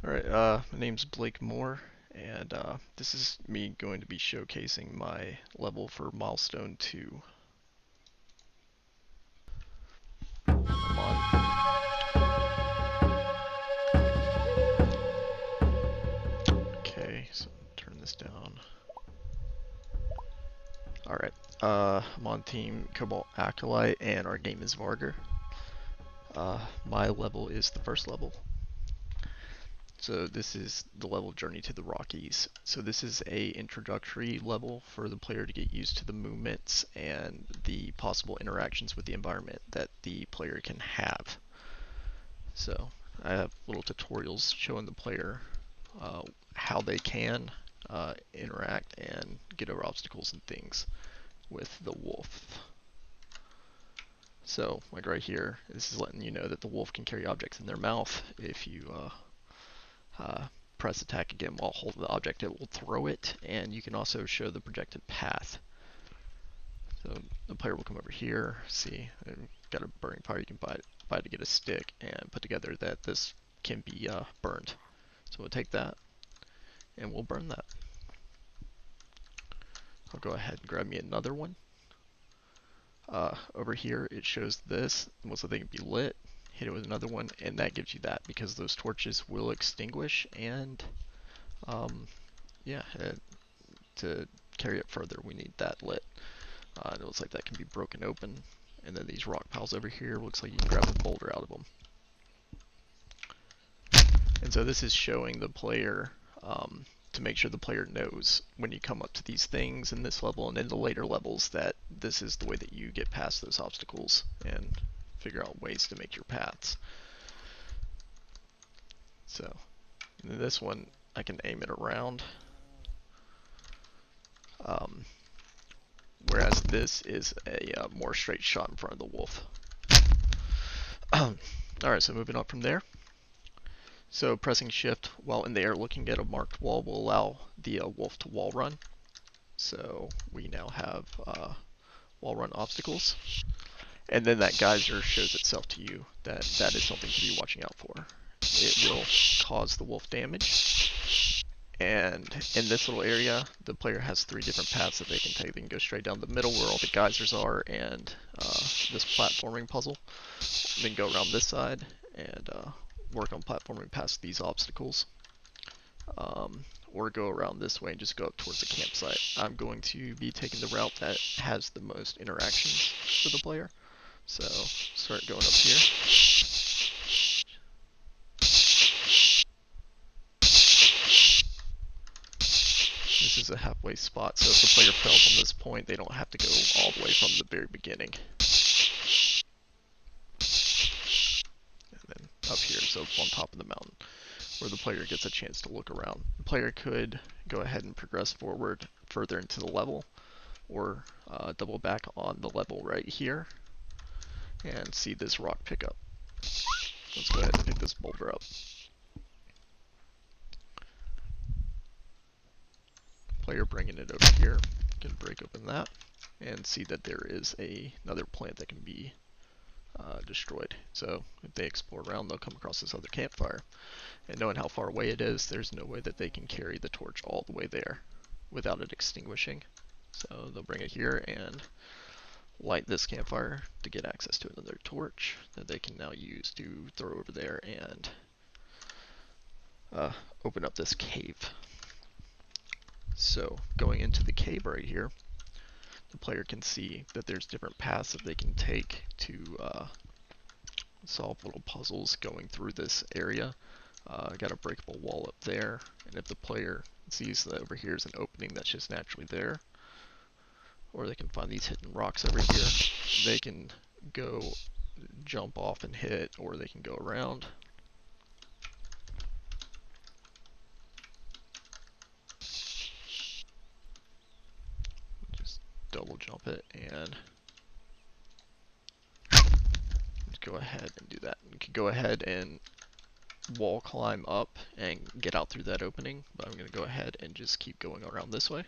Alright, my name's Blake Moore, and this is me going to be showcasing my level for Milestone 2. I'm on. Okay, so turn this down. Alright, I'm on Team Cobalt Acolyte, and our game is Varger. My level is the first level. So this is the level Journey to the Rockies. So this is a introductory level for the player to get used to the movements and the possible interactions with the environment that the player can have. So I have little tutorials showing the player how they can interact and get over obstacles and things with the wolf. So like right here, this is letting you know that the wolf can carry objects in their mouth. If you press attack again while holding the object, it will throw it, and you can also show the projected path. So the player will come over here, see, I've got a burning part you can buy to get a stick, and put together that this can be burned. So we'll take that, and we'll burn that. I'll go ahead and grab me another one. Over here it shows this, most of the thing can be lit, hit it with another one, and that gives you that, because those torches will extinguish, and yeah, to carry it further we need that lit. It looks like that can be broken open, and then these rock piles over here, looks like you can grab a boulder out of them. And so this is showing the player to make sure the player knows when you come up to these things in this level and in the later levels that this is the way that you get past those obstacles and figure out ways to make your paths. So in this one I can aim it around, whereas this is a more straight shot in front of the wolf. Alright, so moving on from there. So pressing shift while in the air looking at a marked wall will allow the wolf to wall run. So we now have wall run obstacles. And then that geyser shows itself to you that that is something to be watching out for. It will cause the wolf damage. And in this little area, the player has 3 different paths that they can take. They can go straight down the middle where all the geysers are and this platforming puzzle. Then go around this side and work on platforming past these obstacles. Or go around this way and just go up towards the campsite. I'm going to be taking the route that has the most interactions for the player. So start going up here. This is a halfway spot, so if the player fell from this point, they don't have to go all the way from the very beginning. And then up here, so on top of the mountain, where the player gets a chance to look around. The player could go ahead and progress forward further into the level, or double back on the level right here, and see this rock pickup. Let's go ahead and pick this boulder up. Player bringing it over here can break open that and see that there is another plant that can be destroyed. So if they explore around, they'll come across this other campfire. And knowing how far away it is, there's no way that they can carry the torch all the way there without it extinguishing. So they'll bring it here and light this campfire to get access to another torch that they can now use to throw over there and open up this cave. So going into the cave right here, the player can see that there's different paths that they can take to solve little puzzles going through this area. Got a breakable wall up there, and if the player sees that over here is an opening that's just naturally there, or they can find these hidden rocks over here, they can go jump off and hit, or they can go around. Just double jump it and go ahead and do that. You can go ahead and wall climb up and get out through that opening, but I'm going to go ahead and just keep going around this way.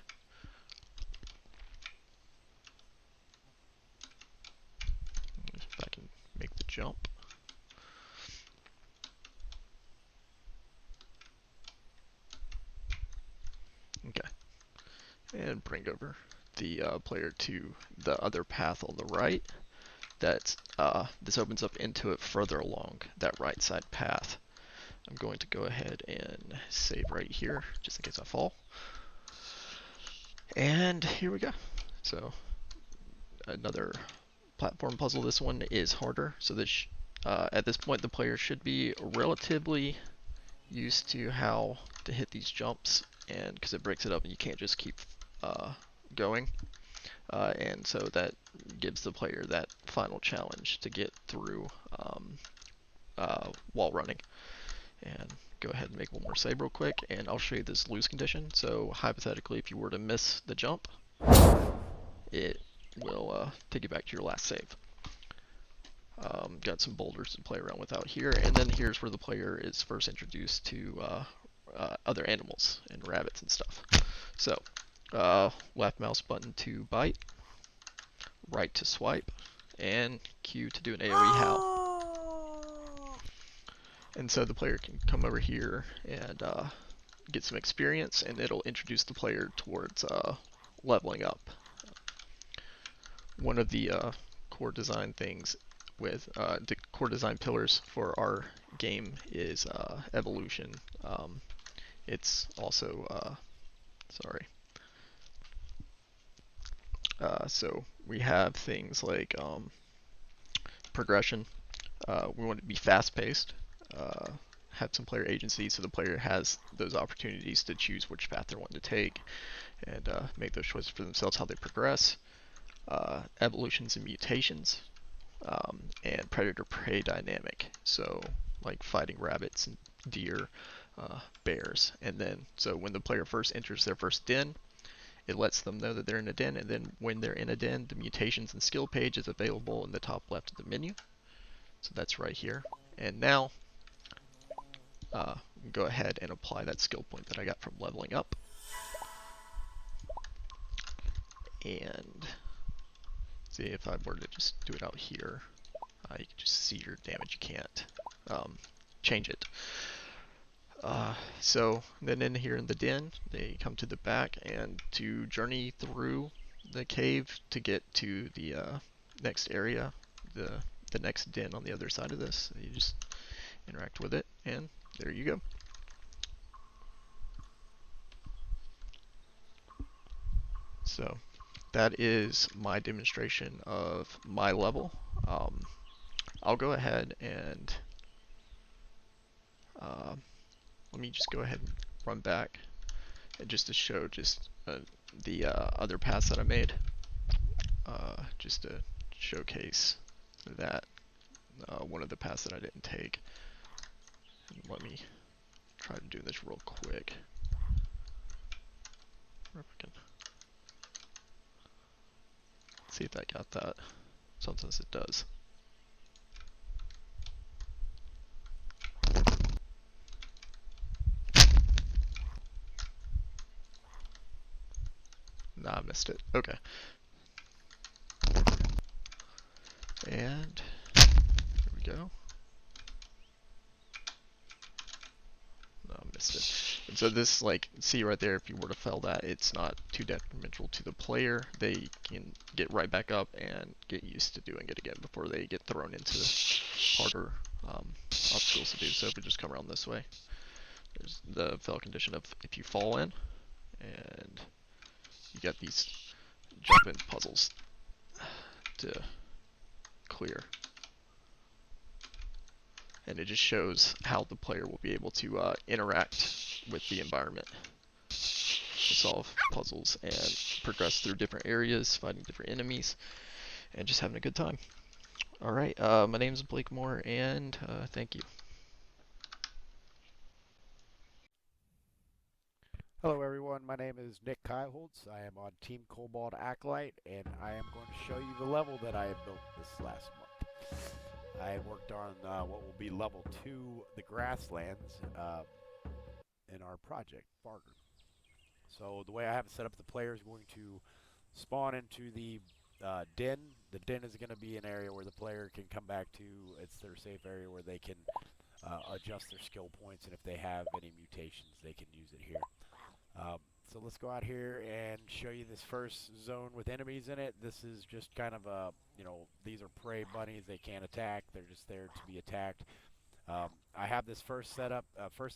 If I can make the jump. and bring over the player to the other path on the right. This opens up into it further along that right side path. I'm going to go ahead and save right here, just in case I fall. And here we go. So another platform puzzle. This one is harder. So at this point, the player should be relatively used to how to hit these jumps, and because it breaks it up, and you can't just keep going. And so that gives the player that final challenge to get through while running. And go ahead and make one more save real quick, and I'll show you this lose condition. So hypothetically, if you were to miss the jump, it will take you back to your last save. Got some boulders to play around with out here, and then here's where the player is first introduced to other animals and rabbits and stuff. So left mouse button to bite, right to swipe, and Q to do an AoE howl. And so the player can come over here and get some experience, and it'll introduce the player towards leveling up. One of the core design things with the core design pillars for our game is evolution. It's also, sorry. So we have things like progression. We want it to be fast-paced, have some player agency, so the player has those opportunities to choose which path they're wanting to take and make those choices for themselves, how they progress. Evolutions and mutations, and predator-prey dynamic. So like fighting rabbits and deer, bears, and then so when the player first enters their first den, it lets them know that they're in a den, and then when they're in a den, the mutations and skill page is available in the top left of the menu. So that's right here. And now, go ahead and apply that skill point that I got from leveling up. And see if I were to just do it out here, you can just see your damage. You can't change it. So then in here in the den, they come to the back, and to journey through the cave to get to the next area, the next den on the other side of this, you just interact with it, and there you go. So that is my demonstration of my level. I'll go ahead and let me just go ahead and run back just to show just the other paths that I made, just to showcase that one of the paths that I didn't take. And let me try to do this real quick. See if that got that. Sometimes it does. Nah, I missed it. Okay. And here we go. No, I missed it. And so this, like, see right there, if you were to fail that, it's not too detrimental to the player. They can get right back up and get used to doing it again before they get thrown into harder obstacles to do. So if we just come around this way, there's the fail condition of if you fall in, and you got these jump-in puzzles to clear. And it just shows how the player will be able to interact with the environment, to solve puzzles and progress through different areas, fighting different enemies, and just having a good time. Alright, my name is Blake Moore, and thank you. Hello everyone, my name is Nick Kaiholtz. I am on Team Cobalt Acolyte, and I am going to show you the level that I have built this last month. I worked on what will be level 2, the grasslands, in our project, Barger. So the way I have it set up, the player is going to spawn into the den. The den is going to be an area where the player can come back to. It's their safe area where they can adjust their skill points, and if they have any mutations, they can use it here. So let's go out here and show you this first zone with enemies in it. This is just kind of a, these are prey bunnies. They can't attack. They're just there to be attacked. I have this first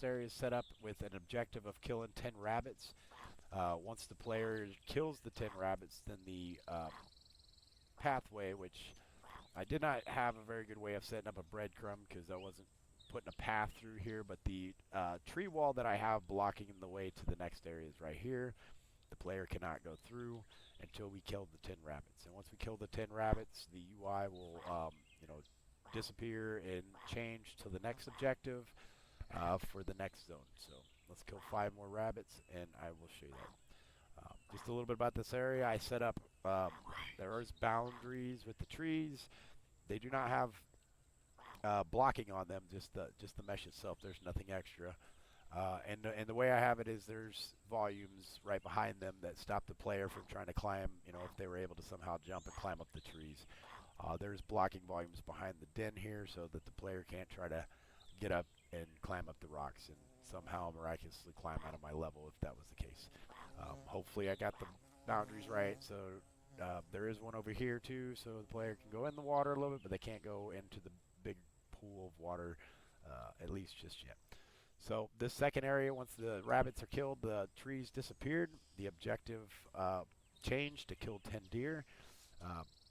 area set up with an objective of killing 10 rabbits. Once the player kills the 10 rabbits, then the pathway, which I did not have a very good way of setting up a breadcrumb because I wasn't putting a path through here, but the tree wall that I have blocking the way to the next area is right here. The player cannot go through until we kill the 10 rabbits. And once we kill the 10 rabbits, the UI will, disappear and change to the next objective for the next zone. So let's kill 5 more rabbits, and I will show you that. Just a little bit about this area. I set up, there is boundaries with the trees. They do not have blocking on them, just the mesh itself. There's nothing extra. And the way I have it is there's volumes right behind them that stop the player from trying to climb, if they were able to somehow jump and climb up the trees. There's blocking volumes behind the den here so that the player can't try to get up and climb up the rocks and somehow miraculously climb out of my level if that was the case. Hopefully I got the boundaries right. So there is one over here too, so the player can go in the water a little bit, but they can't go into the big pool of water at least just yet. So this second area, once the rabbits are killed, the trees disappeared. The objective changed to kill 10 deer.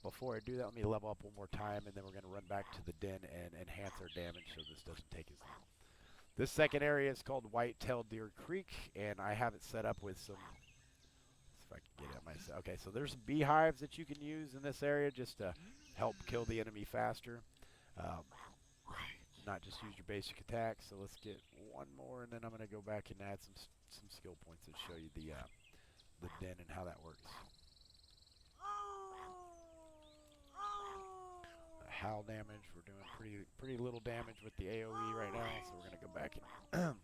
Before I do that, let me level up one more time, and then we're going to run back to the den and enhance our damage so this doesn't take as long. This second area is called White-tailed Deer Creek, and I have it set up with some, let's see if I can get it myself. Okay, so there's beehives that you can use in this area just to help kill the enemy faster. Not just use your basic attack. So let's get one more, and then I'm going to go back and add some skill points and show you the den and how that works. Howl damage. We're doing pretty little damage with the AoE right now, so we're going to go back and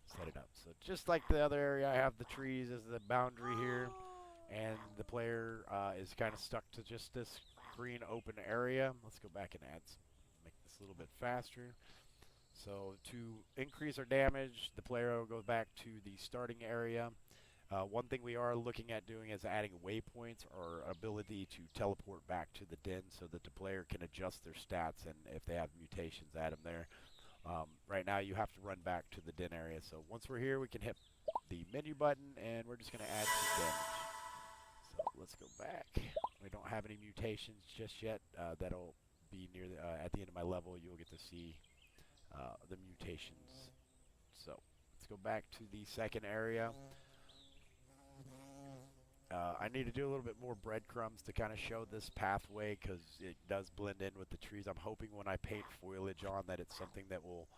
set it up. So just like the other area, I have the trees as the boundary here, and the player is kind of stuck to just this green open area. Let's go back and make this a little bit faster. So to increase our damage, the player will go back to the starting area. One thing we are looking at doing is adding waypoints or ability to teleport back to the den so that the player can adjust their stats, and if they have mutations, add them there. Right now you have to run back to the den area. So once we're here, we can hit the menu button, and we're just going to add some damage. So let's go back. We don't have any mutations just yet. That'll be near at the end of my level. You'll get to see the mutations. So let's go back to the second area. I need to do a little bit more breadcrumbs to kind of show this pathway because it does blend in with the trees. I'm hoping when I paint foliage on that it's something that will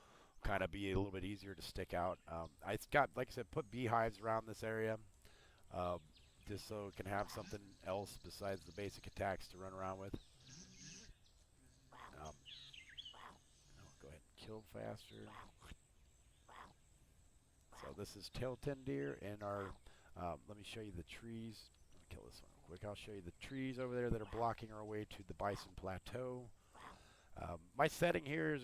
kind of be a little bit easier to stick out. I got, like I said, put beehives around this area just so it can have something else besides the basic attacks to run around with. I'll go ahead and kill faster. So this is tail-tin deer, and our let me show you the trees. Let me kill this one real quick. I'll show you the trees over there that are blocking our way to the Bison Plateau. My setting here is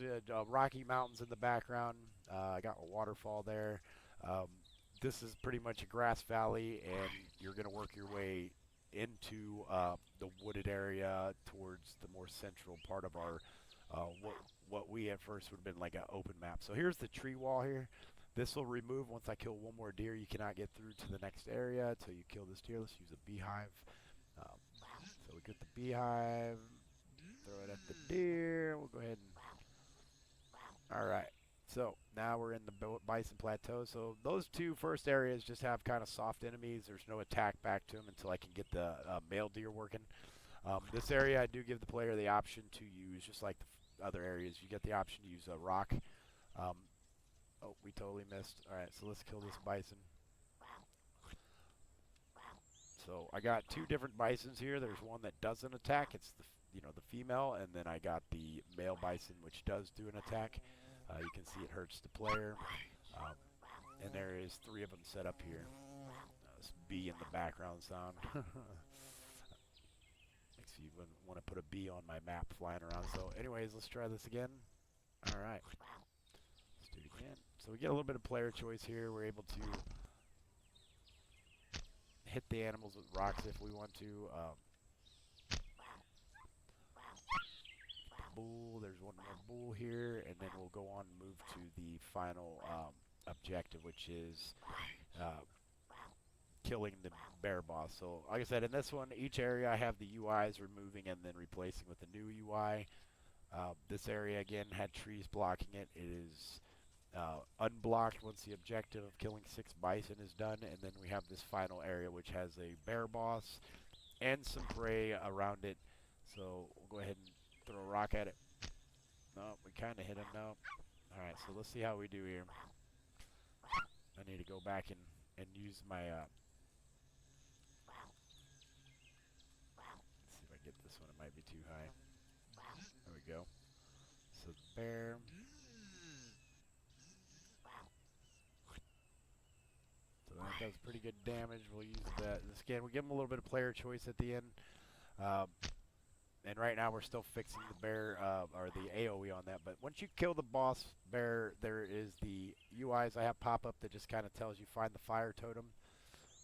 Rocky Mountains in the background. I got a waterfall there. This is pretty much a grass valley, and you're going to work your way into the wooded area towards the more central part of our what we at first would have been like an open map. So here's the tree wall here. This will remove once I kill one more deer. You cannot get through to the next area until you kill this deer. Let's use a beehive. So we get the beehive, throw it at the deer. We'll go ahead and... Alright, so now we're in the Bison Plateau. So those two first areas just have kind of soft enemies. There's no attack back to them until I can get the male deer working. This area I do give the player the option to use, just like the other areas, you get the option to use a rock. Oh, we totally missed. Alright, so let's kill this bison. So I got two different bisons here. There's one that doesn't attack. It's the female, and then I got the male bison, which does do an attack. You can see it hurts the player. And there is 3 of them set up here. This bee in the background sound. Makes you want to put a bee on my map flying around. So anyways, let's try this again. Alright. Let's do it again. So we get a little bit of player choice here. We're able to hit the animals with rocks if we want to. Bull, there's one more bull here, and then we'll go on and move to the final objective, which is killing the bear boss. So like I said, in this one, each area I have the UIs removing and then replacing with a new UI. This area again had trees blocking it. It is unblocked once the objective of killing 6 bison is done, and then we have this final area which has a bear boss and some prey around it. So we'll go ahead and throw a rock at it. No, we kind of hit him now. Alright, so let's see how we do here. I need to go back and use my let's see if I get this one. It might be too high. There we go. So the bear. So that does pretty good damage. We'll use that. Again, we give them a little bit of player choice at the end. And right now we're still fixing the bear, or the AoE on that. But once you kill the boss bear, there is the UIs I have pop up that just kind of tells you find the fire totem.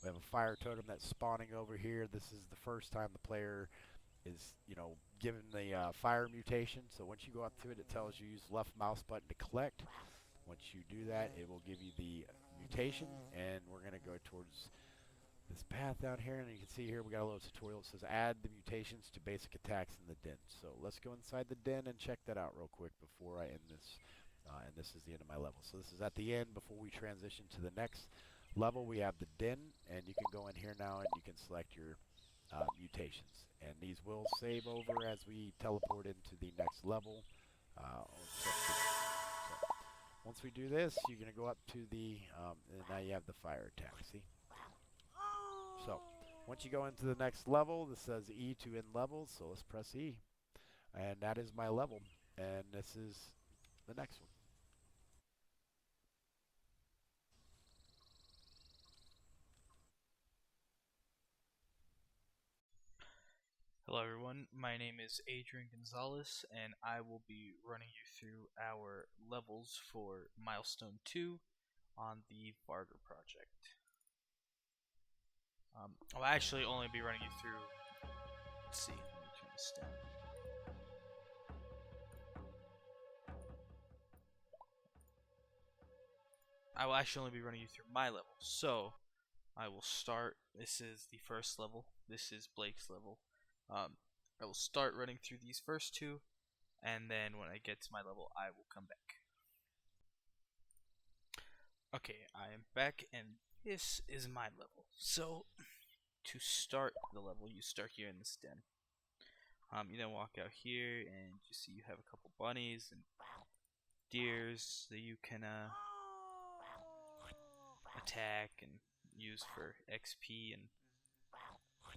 We have a fire totem that's spawning over here. This is the first time the player is, given the fire mutation. So once you go up to it, it tells you use left mouse button to collect. Once you do that, it will give you the mutation, and we're going to go towards this path down here, and you can see here we got a little tutorial that says add the mutations to basic attacks in the den. So let's go inside the den and check that out real quick before I end this. And this is the end of my level. So this is at the end before we transition to the next level. We have the den, and you can go in here now and you can select your mutations. And these will save over as we teleport into the next level. So once we do this, you're going to go up to the, and now you have the fire attack, see? So, once you go into the next level, this says E to end levels, so let's press E. And that is my level, and this is the next one. Hello everyone, my name is Adrian Gonzalez and I will be running you through our levels for Milestone 2 on the Varger project. I'll actually only be running you through, let's see, let me turn this down. I will actually only be running you through my level, so I will start, this is the first level, this is Blake's level. I will start running through these first two, and then when I get to my level, I will come back. Okay, I am back, and this is my level. So, to start the level, you start here in this den. You then walk out here, and you see you have a couple bunnies and deers that you can attack and use for XP and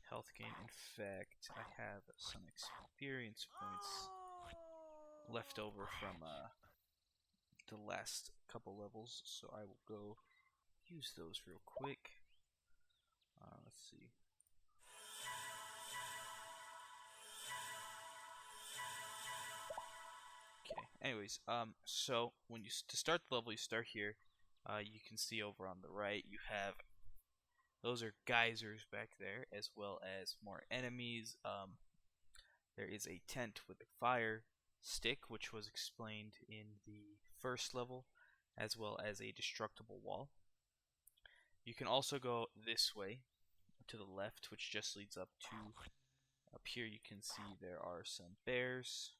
health gain. In fact, I have some experience points left over from the last couple levels, so I will go use those real quick. Let's see. Okay. Anyways, so when to start the level, you start here. You can see over on the right, you have those are geysers back there, as well as more enemies. There is a tent with a fire stick, which was explained in the first level, as well as a destructible wall. You can also go this way to the left, which just leads up here. You can see there are some bears.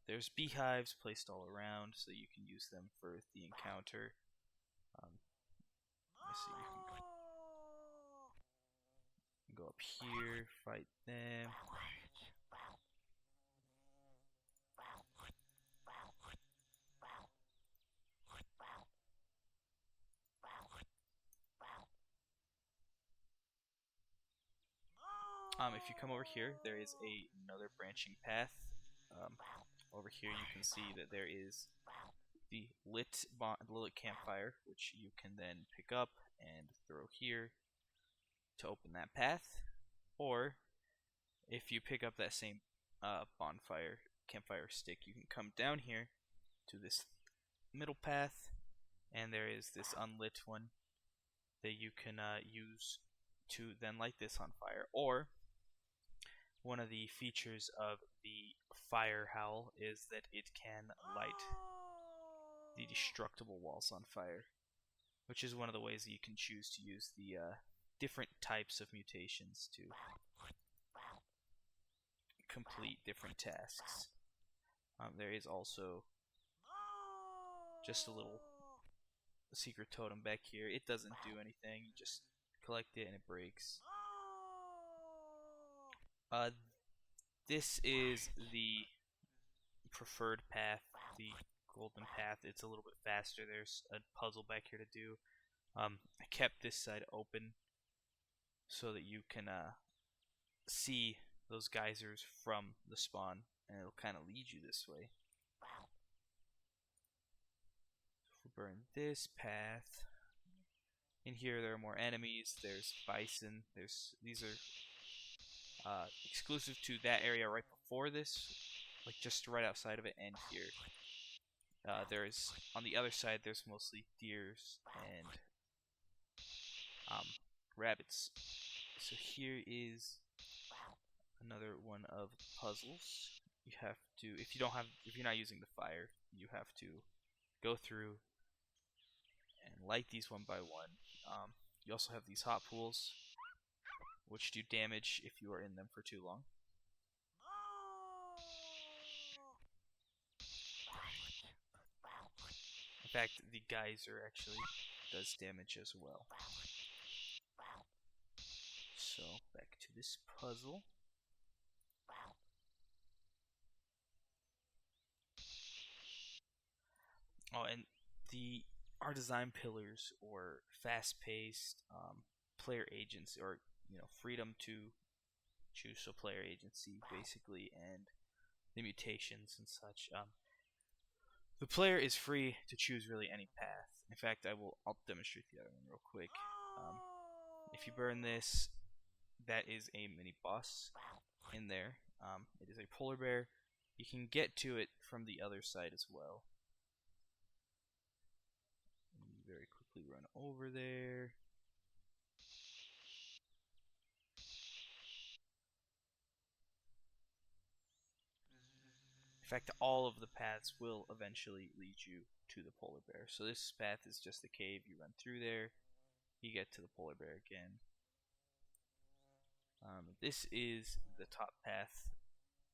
There's beehives placed all around, so you can use them for the encounter. Let's see, you can go up here, fight them. If you come over here, there is another branching path. Over here, you can see that there is the lit campfire, which you can then pick up and throw here to open that path. Or if you pick up that same campfire stick, you can come down here to this middle path, and there is this unlit one that you can use to then light this on fire. Or one of the features of the fire howl is that it can light the destructible walls on fire, which is one of the ways that you can choose to use the different types of mutations to complete different tasks. There is also just a little secret totem back here. It doesn't do anything. You just collect it and it breaks. This is the preferred path, the golden path. It's a little bit faster. There's a puzzle back here to do. I kept this side open so that you can see those geysers from the spawn, and it'll kind of lead you this way. If we burn this path, in here there are more enemies. There's bison. These are exclusive to that area right before this, like just right outside of it, and here. There's on the other side. There's mostly deers and rabbits. So here is another one of the puzzles. You have to, if you're not using the fire, you have to go through and light these one by one. You also have these hot pools, which do damage if you are in them for too long. In fact, the geyser actually does damage as well. So, back to this puzzle. Oh, and our design pillars, or fast-paced player agents, or freedom to choose, so player agency basically, and the mutations and such. The player is free to choose really any path. In fact, I'll demonstrate the other one real quick. If you burn this, that is a mini boss in there. It is a polar bear. You can get to it from the other side as well. Very quickly run over there. In fact, all of the paths will eventually lead you to the polar bear. So this path is just a cave. You run through there, you get to the polar bear again. This is the top path.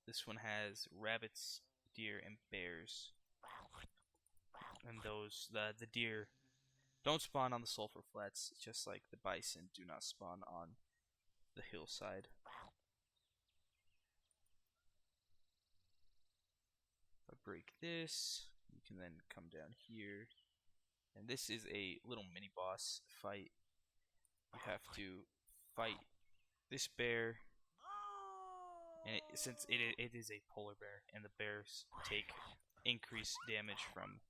This one has rabbits, deer, and bears. And the deer don't spawn on the sulfur flats, just like the bison do not spawn on the hillside. If I break this, you can then come down here. And this is a little mini boss fight. You have to fight this bear. And since it is a polar bear, and the bears take increased damage from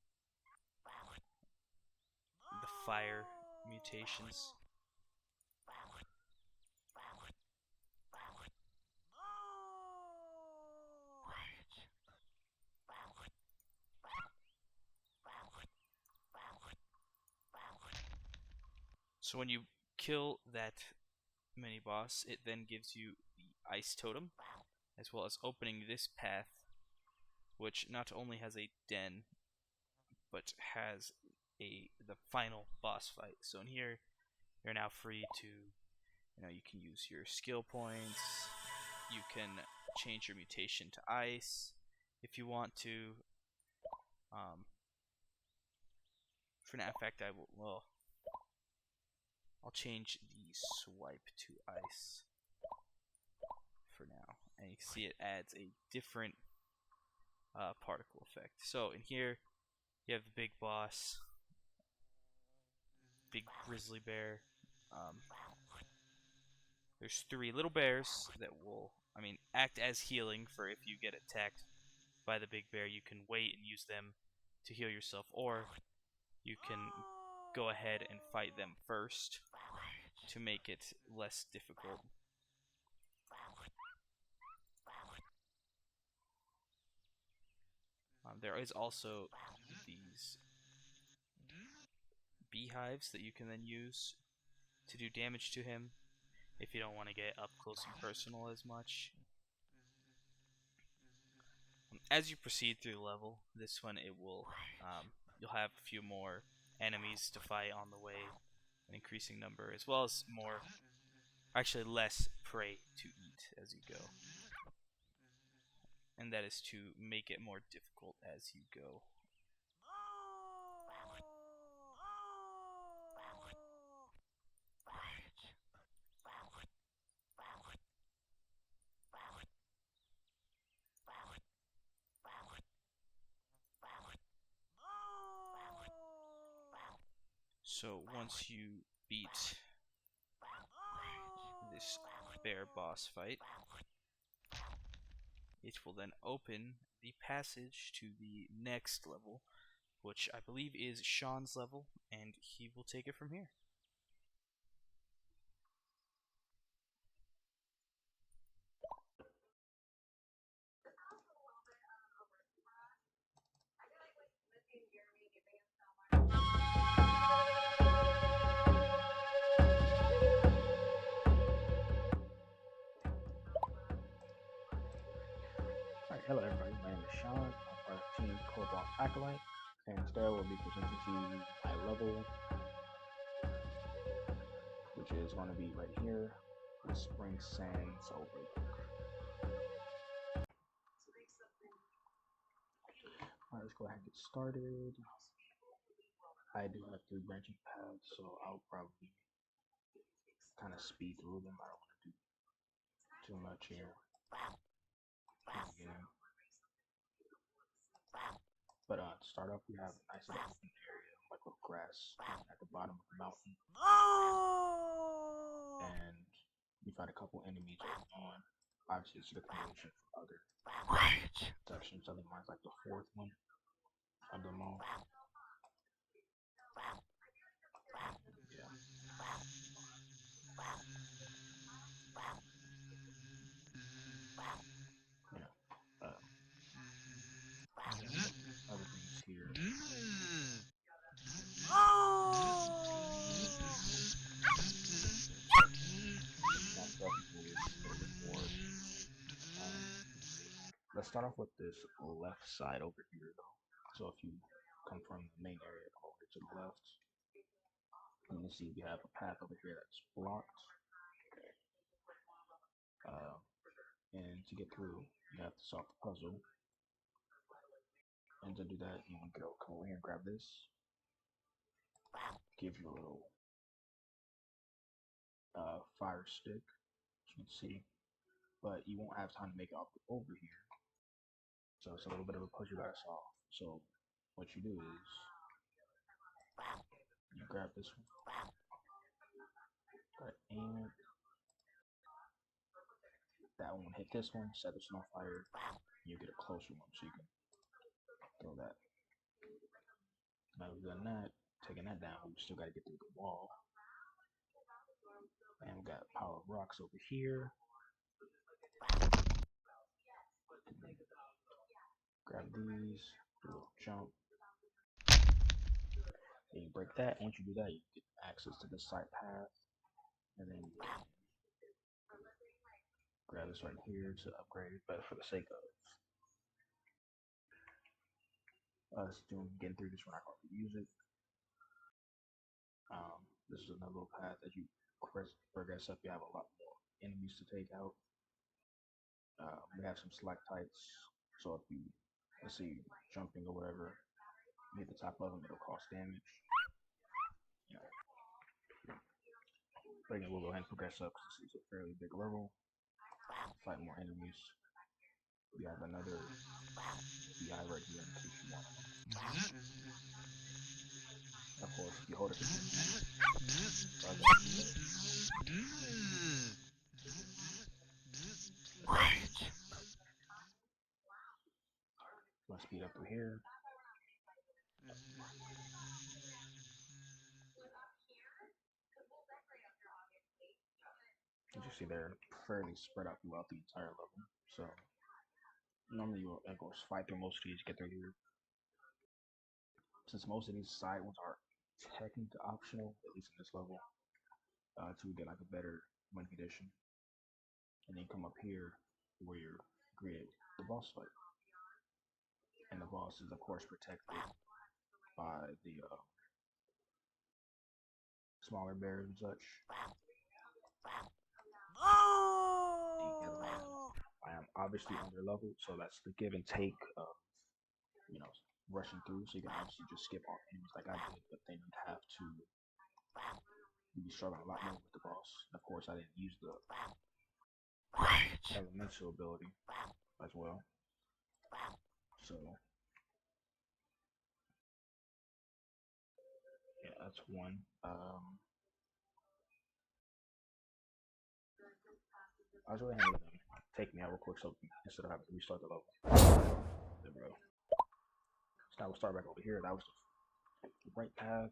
the fire mutations. So when you kill that mini boss, it then gives you the ice totem, as well as opening this path, which not only has a den, but has the final boss fight. So in here, you're now free to, you can use your skill points. You can change your mutation to ice if you want to. For now, in fact, I'll change the swipe to ice for now, and you can see it adds a different particle effect. So in here, you have the big boss, big grizzly bear. There's 3 little bears that will, act as healing for if you get attacked by the big bear. You can wait and use them to heal yourself, or you can go ahead and fight them first to make it less difficult. There is also these beehives that you can then use to do damage to him if you don't want to get up close and personal as much. As you proceed through the level, this one you'll have a few more enemies to fight on the way, an increasing number, as well as actually less prey to eat as you go. And that is to make it more difficult as you go. So once you beat this bear boss fight, it will then open the passage to the next level, which I believe is Sean's level, and he will take it from here. Alright, hello everybody, my name is Sean, I'm part of Team Cobalt Acolyte, and today I will be presenting to you my level, which is going to be right here, the Spring Sands Overlook. Alright, let's go ahead and get started. I do have 3 branching paths, so I'll probably kind of speed through them. I don't want to do too much here. But to start off, we have a nice little open area, like with grass at the bottom of the mountain. And we've had a couple enemies on. Obviously, it's the creation for other sections. I think mine's like the 4th one of them all. Yeah. Other things here. Let's start off with this left side over here, though. So if you come from the main area all the way to the left, you can see we have a path over here that's blocked. And to get through, you have to solve the puzzle. And to do that, you can come over here and grab this. Give you a little fire stick, as you can see. But you won't have time to make it over here. So it's a little bit of a puzzle you gotta solve. So what you do is you grab this one, aim it. That one hit this one, set this one on fire, and you get a closer one so you can throw that. Now we've done that, taking that down, we still gotta get through the wall. And we got a pile of rocks over here. Grab these, do a little jump. And you break that. Once you do that, you get access to the side path. And then you can grab this right here to upgrade it. But for the sake of us getting through this, we're not going to use it. This is another little path. As you progress up, you have a lot more enemies to take out. We have some stalactites, so if you, let's see, jumping or whatever, you hit the top of them, it'll cause damage. But again, we'll go ahead and progress up because this is a fairly big level. Fight more enemies. We have another BI right here in case you want. Of course, if you hold it. Let's speed up through here. As you see, they're fairly spread out throughout the entire level. So normally you'll fight through most of these to get through here. Since most of these side ones are technically optional, at least in this level, to get like a better win condition. And then come up here where you're greeted the boss fight. And the boss is of course protected by the smaller bears and such. I am obviously under leveled, so that's the give and take of rushing through. So you can obviously just skip off enemies like I did, but then you'd have to be struggling a lot more with the boss. And of course, I didn't use the elemental ability as well. So yeah, that's one. I was really having them take me out real quick so instead of having to restart the level. There we go. So now we'll start back over here. That was the right path.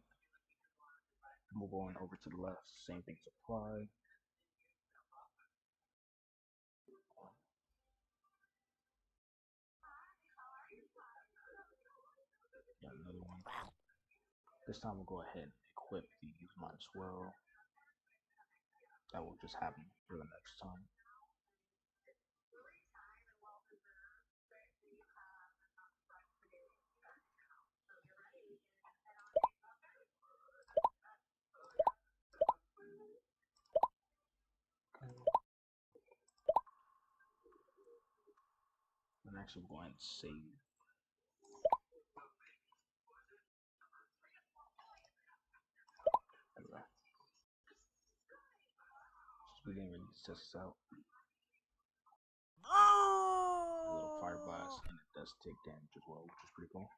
Move on over to the left. Same things apply. Got another one. This time we'll go ahead and equip these. Might as well. That will just happen for the next time. Okay. And actually we'll go ahead and save. There we go. We didn't really test this out. A little fire blast, and it does take damage as well, which is pretty cool.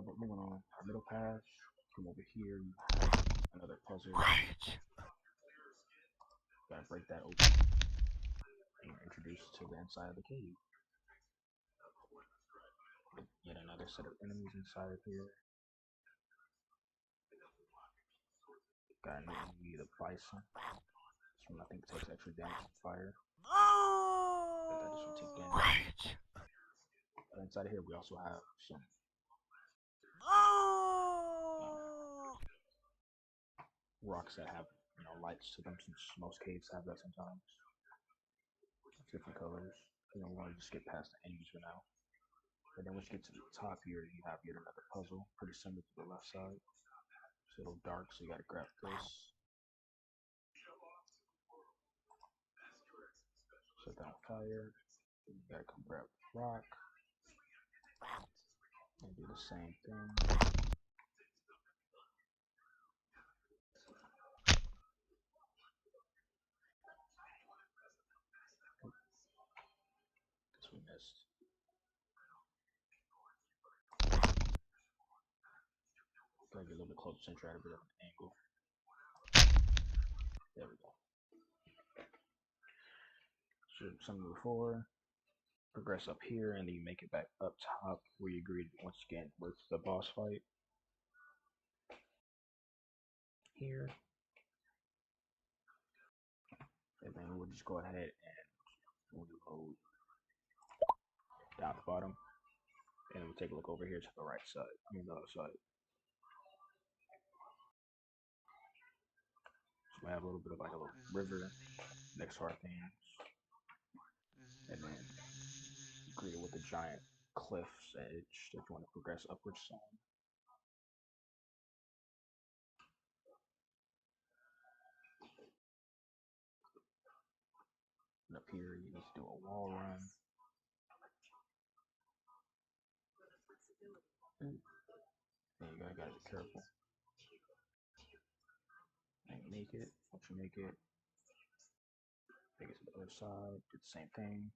But moving on, our middle path. Come over here. You have another puzzle. Gotta break that open. And you're introduced to the inside of the cave. Yet another set of enemies inside of here. Got an enemy, the bison. This one I think takes extra damage from fire. But that just will take damage. Inside of here we also have some rocks that have lights to them, since most caves have that sometimes. Different colors. We're going to just get past the enemies for now. And then once you get to the top here, you have yet another puzzle, pretty similar to the left side. It's a little dark, so you gotta grab this. Set that on fire. Then you gotta come grab the rock. And do the same thing. Guess we missed. Gotta get a little bit closer since you're at a bit of an angle. There we go. So something before. Progress up here, and then you make it back up top where you agreed once again with the boss fight. Here. And then we'll just go ahead and reload down the bottom. And we'll take a look over here to the right side. I mean the other side. So we have a little bit of like a little river next to our things. And then greeted with a giant cliff's edge that you want to progress upwards on. And up here you need to do a wall run. There you go, you gotta be careful. And make it. Once you make it, take it to the other side, do the same thing.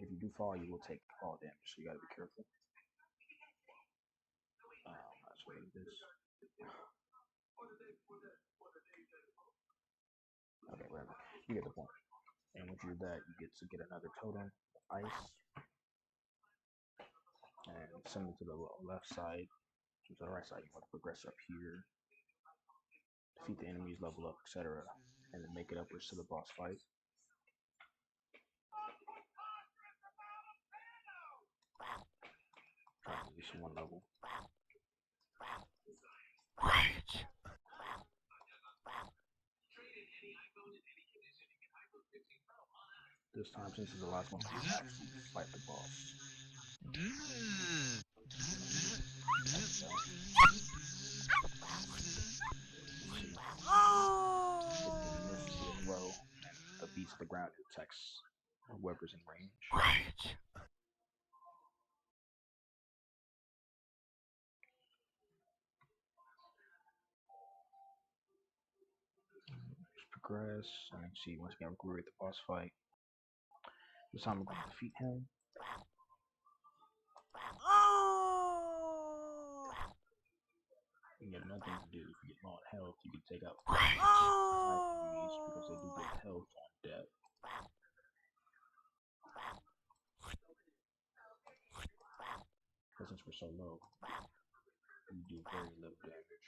If you do fall, you will take fall damage, so you gotta be careful. That's what it is. Okay, whatever. You get the point. And once you do that, you get another totem of ice. And similar to the left side, to the right side, you want to progress up here, defeat the enemies, level up, etc., and then make it upwards to the boss fight. Try at least one level. This time, since it's the last one, you have to fight the boss. See, if they miss the throw and the beats the ground, it attacks whoever's in range. Just progress and see once again we're at the boss fight. This time we're going to defeat him. You get another thing to do. If you get low on health, you can take out five enemies because they do get health on death. But since we're so low, we do very little damage.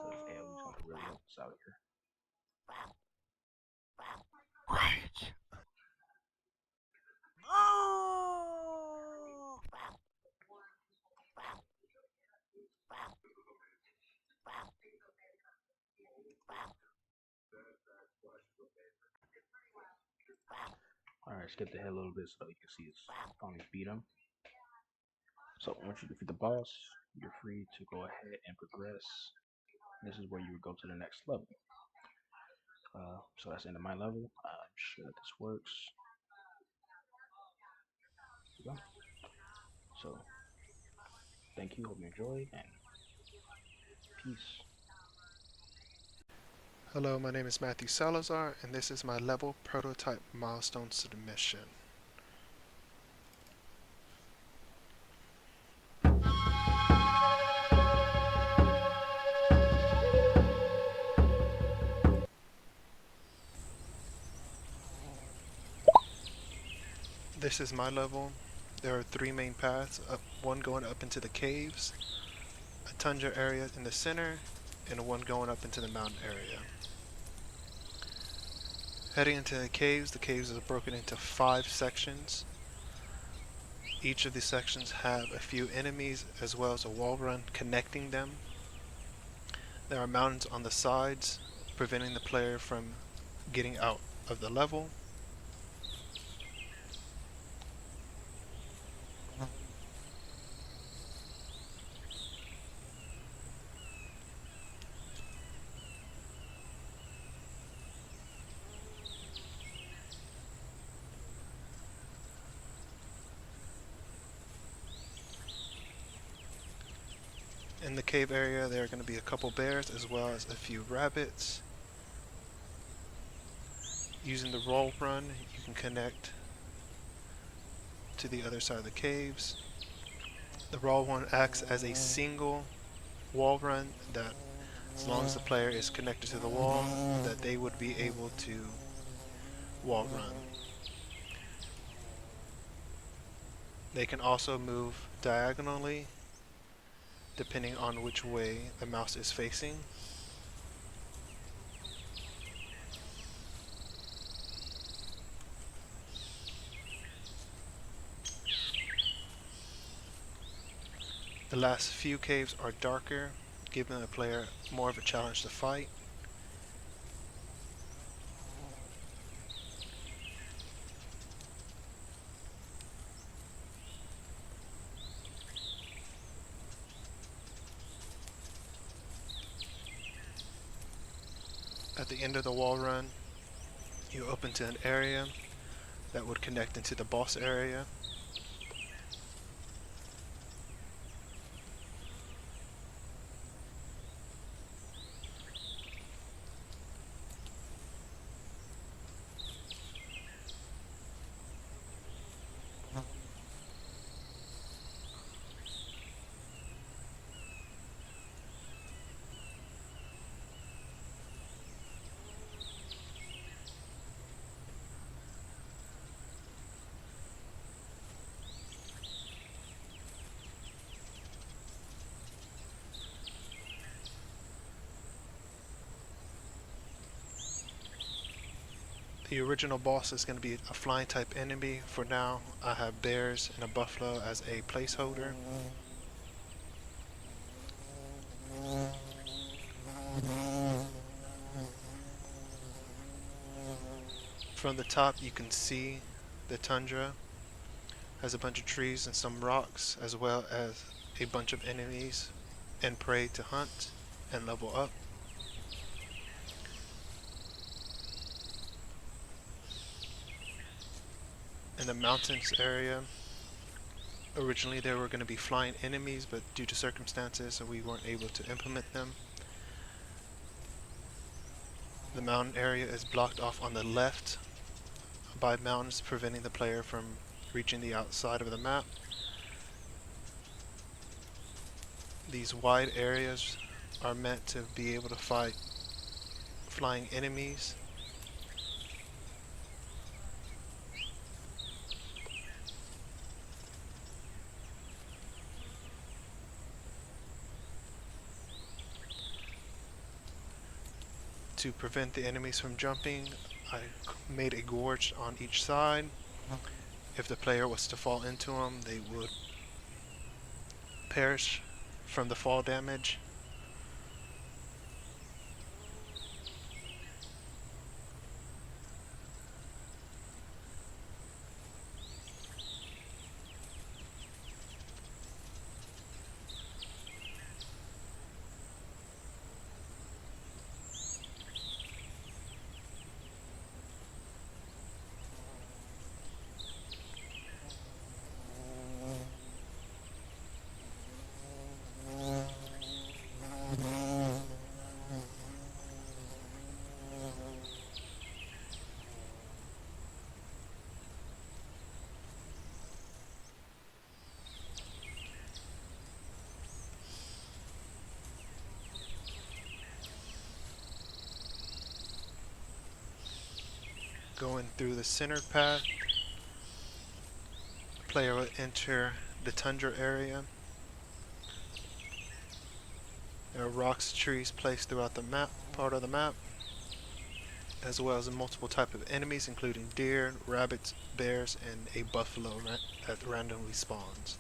Because AoE's gonna really help us out here. Alright, skip ahead a little bit so you can see it's finally beat him. So once you defeat the boss, you're free to go ahead and progress. This is where you would go to the next level. So that's the end of my level. I'm sure that this works. There we go. So thank you, hope you enjoyed, and peace. Hello, my name is Matthew Salazar, and this is my level prototype milestone submission. This is my level. There are three main paths, one going up into the caves, a tundra area in the center, and one going up into the mountain area. Heading into the caves are broken into 5 sections. Each of these sections have a few enemies as well as a wall run connecting them. There are mountains on the sides, preventing the player from getting out of the level. In the cave area, there are going to be a couple bears as well as a few rabbits. Using the roll run, you can connect to the other side of the caves. The roll run acts as a single wall run that, as long as the player is connected to the wall, that they would be able to wall run. They can also move diagonally depending on which way the mouse is facing. The last few caves are darker, giving the player more of a challenge to fight. At the end of the wall run, you open to an area that would connect into the boss area. The original boss is going to be a flying type enemy. For now, I have bears and a buffalo as a placeholder. From the top you can see the tundra has a bunch of trees and some rocks, as well as a bunch of enemies and prey to hunt and level up. In the mountains area, originally there were going to be flying enemies, but due to circumstances we weren't able to implement them. The mountain area is blocked off on the left by mountains, preventing the player from reaching the outside of the map. These wide areas are meant to be able to fight flying enemies. To prevent the enemies from jumping, I made a gorge on each side. If the player was to fall into them, they would perish from the fall damage. Going through the center path, the player will enter the tundra area. There are rocks, trees placed throughout the map, part of the map, as well as multiple type of enemies, including deer, rabbits, bears, and a buffalo that randomly spawns.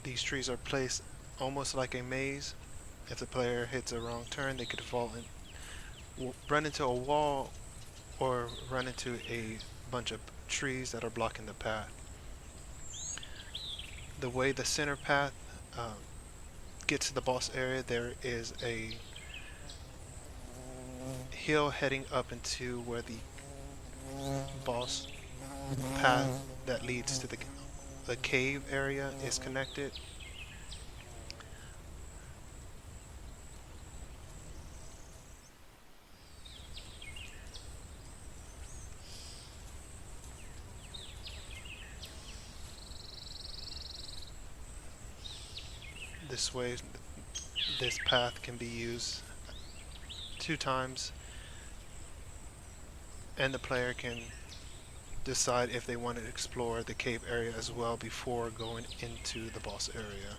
These trees are placed almost like a maze. If the player hits a wrong turn, they could fall in, run into a wall, or run into a bunch of trees that are blocking the path. The way the center path gets to the boss area, there is a hill heading up into where the boss path that leads to the cave area is connected. This way, this path can be used 2 times, and the player can decide if they want to explore the cave area as well before going into the boss area.